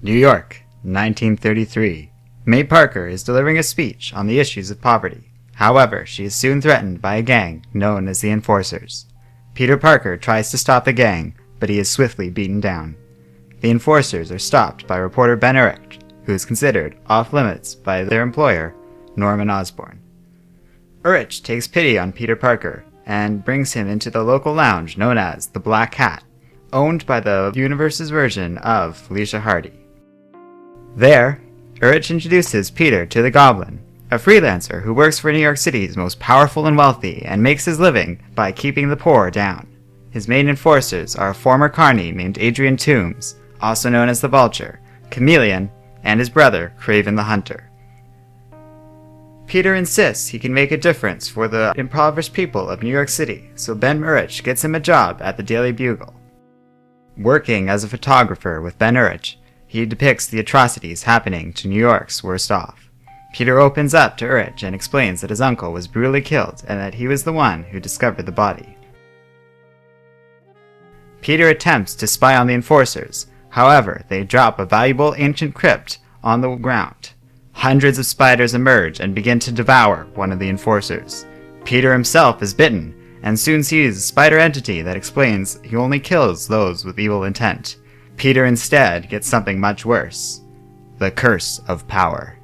New York, 1933. May Parker is delivering a speech on the issues of poverty. However, she is soon threatened by a gang known as the Enforcers. Peter Parker tries to stop the gang, but he is swiftly beaten down. The Enforcers are stopped by reporter Ben Urich, who is considered off-limits by their employer, Norman Osborn. Urich takes pity on Peter Parker and brings him into the local lounge known as the Black Cat, owned by the universe's version of Felicia Hardy. There, Urich introduces Peter to the Goblin, a freelancer who works for New York City's most powerful and wealthy and makes his living by keeping the poor down. His main enforcers are a former carny named Adrian Toombs, also known as the Vulture, Chameleon, and his brother, Craven the Hunter. Peter insists he can make a difference for the impoverished people of New York City, so Ben Urich gets him a job at the Daily Bugle. Working as a photographer with Ben Urich, he depicts the atrocities happening to New York's worst off. Peter opens up to Urich and explains that his uncle was brutally killed and that he was the one who discovered the body. Peter attempts to spy on the Enforcers. However, they drop a valuable ancient crypt on the ground. Hundreds of spiders emerge and begin to devour one of the Enforcers. Peter himself is bitten and soon sees a spider entity that explains he only kills those with evil intent. Peter instead gets something much worse: the Curse of Power.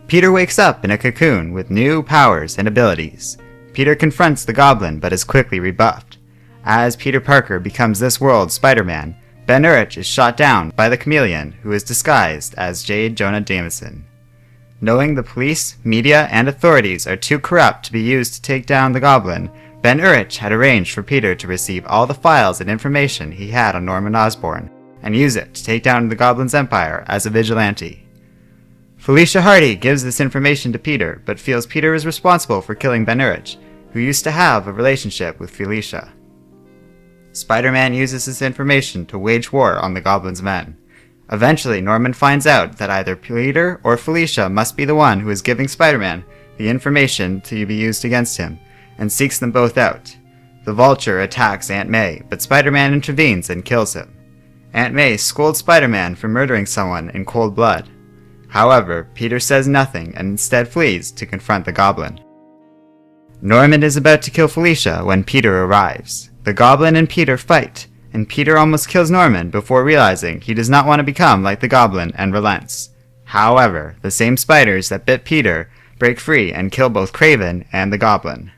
Peter wakes up in a cocoon with new powers and abilities. Peter confronts the Goblin but is quickly rebuffed. As Peter Parker becomes this world's Spider-Man, Ben Urich is shot down by the Chameleon, who is disguised as J. Jonah Jameson. Knowing the police, media, and authorities are too corrupt to be used to take down the Goblin, Ben Urich had arranged for Peter to receive all the files and information he had on Norman Osborn, and use it to take down the Goblin's empire as a vigilante. Felicia Hardy gives this information to Peter, but feels Peter is responsible for killing Ben Urich, who used to have a relationship with Felicia. Spider-Man uses this information to wage war on the Goblin's men. Eventually, Norman finds out that either Peter or Felicia must be the one who is giving Spider-Man the information to be used against him, and seeks them both out. The Vulture attacks Aunt May, but Spider-Man intervenes and kills him. Aunt May scolds Spider-Man for murdering someone in cold blood. However, Peter says nothing and instead flees to confront the Goblin. Norman is about to kill Felicia when Peter arrives. The Goblin and Peter fight, and Peter almost kills Norman before realizing he does not want to become like the Goblin and relents. However, the same spiders that bit Peter break free and kill both Craven and the Goblin.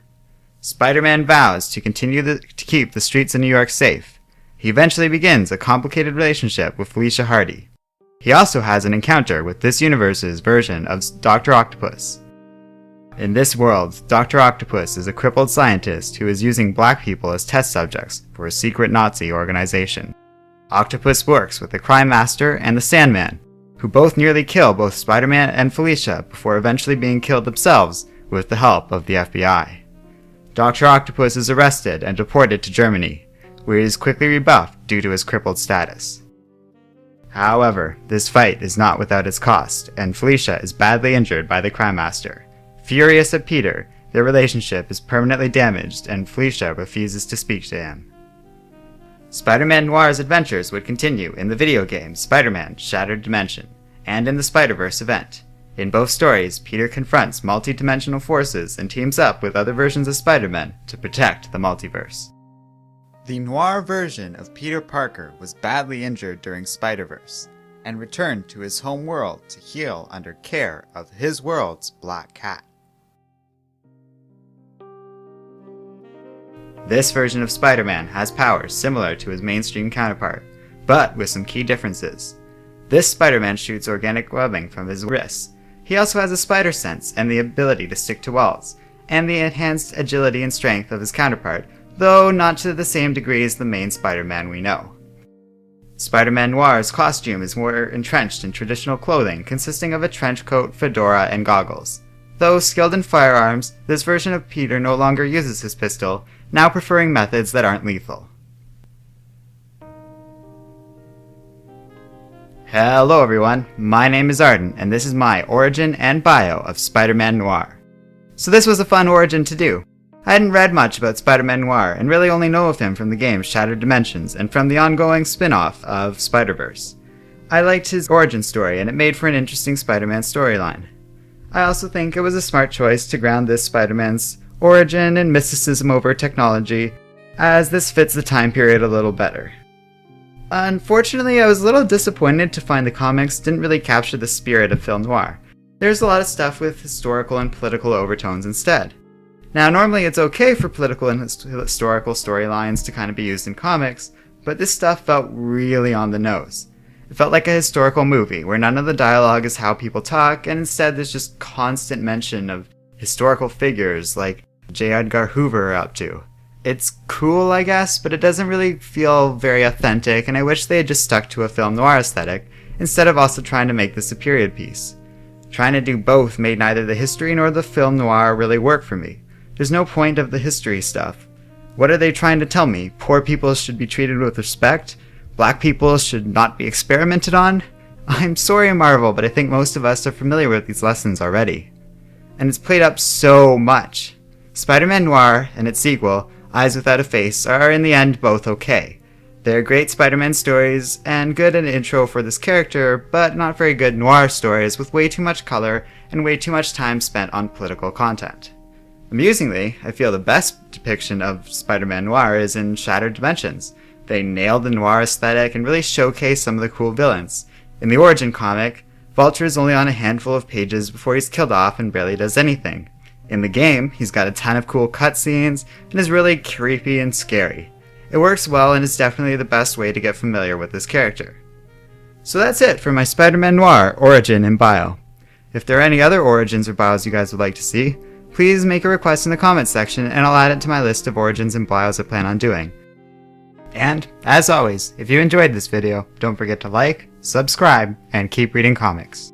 Spider-Man vows to continue to keep the streets of New York safe. He eventually begins a complicated relationship with Felicia Hardy. He also has an encounter with this universe's version of Dr. Octopus. In this world, Dr. Octopus is a crippled scientist who is using black people as test subjects for a secret Nazi organization. Octopus works with the Crime Master and the Sandman, who both nearly kill both Spider-Man and Felicia before eventually being killed themselves with the help of the FBI. Dr. Octopus is arrested and deported to Germany, where he is quickly rebuffed due to his crippled status. However, this fight is not without its cost, and Felicia is badly injured by the Crime Master. Furious at Peter, their relationship is permanently damaged and Felicia refuses to speak to him. Spider-Man Noir's adventures would continue in the video game Spider-Man Shattered Dimension, and in the Spider-Verse event. In both stories, Peter confronts multi-dimensional forces and teams up with other versions of Spider-Man to protect the multiverse. The Noir version of Peter Parker was badly injured during Spider-Verse, and returned to his home world to heal under care of his world's Black Cat. This version of Spider-Man has powers similar to his mainstream counterpart, but with some key differences. This Spider-Man shoots organic webbing from his wrists. He also has a spider sense and the ability to stick to walls, and the enhanced agility and strength of his counterpart, though not to the same degree as the main Spider-Man we know. Spider-Man Noir's costume is more entrenched in traditional clothing consisting of a trench coat, fedora, and goggles. Though skilled in firearms, this version of Peter no longer uses his pistol, now preferring methods that aren't lethal. Hello everyone, my name is Arden, and this is my origin and bio of Spider-Man Noir. So this was a fun origin to do. I hadn't read much about Spider-Man Noir, and really only know of him from the game Shattered Dimensions, and from the ongoing spin-off of Spider-Verse. I liked his origin story, and it made for an interesting Spider-Man storyline. I also think it was a smart choice to ground this Spider-Man's origin in mysticism over technology, as this fits the time period a little better. Unfortunately, I was a little disappointed to find the comics didn't really capture the spirit of film noir. There's a lot of stuff with historical and political overtones instead. Now, normally it's okay for political and historical storylines to kind of be used in comics, but this stuff felt really on the nose. It felt like a historical movie, where none of the dialogue is how people talk, and instead there's just constant mention of historical figures like J. Edgar Hoover are up to. It's cool, I guess, but it doesn't really feel very authentic, and I wish they had just stuck to a film noir aesthetic, instead of also trying to make this a period piece. Trying to do both made neither the history nor the film noir really work for me. There's no point of the history stuff. What are they trying to tell me? Poor people should be treated with respect? Black people should not be experimented on? I'm sorry, Marvel, but I think most of us are familiar with these lessons already. And it's played up so much. Spider-Man Noir and its sequel, Eyes Without a Face, are in the end both okay. They're great Spider-Man stories and good an intro for this character, but not very good noir stories with way too much color and way too much time spent on political content. Amusingly, I feel the best depiction of Spider-Man Noir is in Shattered Dimensions. They nailed the noir aesthetic and really showcased some of the cool villains. In the origin comic, Vulture is only on a handful of pages before he's killed off and barely does anything. In the game, he's got a ton of cool cutscenes and is really creepy and scary. It works well and is definitely the best way to get familiar with this character. So that's it for my Spider-Man Noir origin and bio. If there are any other origins or bios you guys would like to see, please make a request in the comments section and I'll add it to my list of origins and bios I plan on doing. And, as always, if you enjoyed this video, don't forget to like, subscribe, and keep reading comics.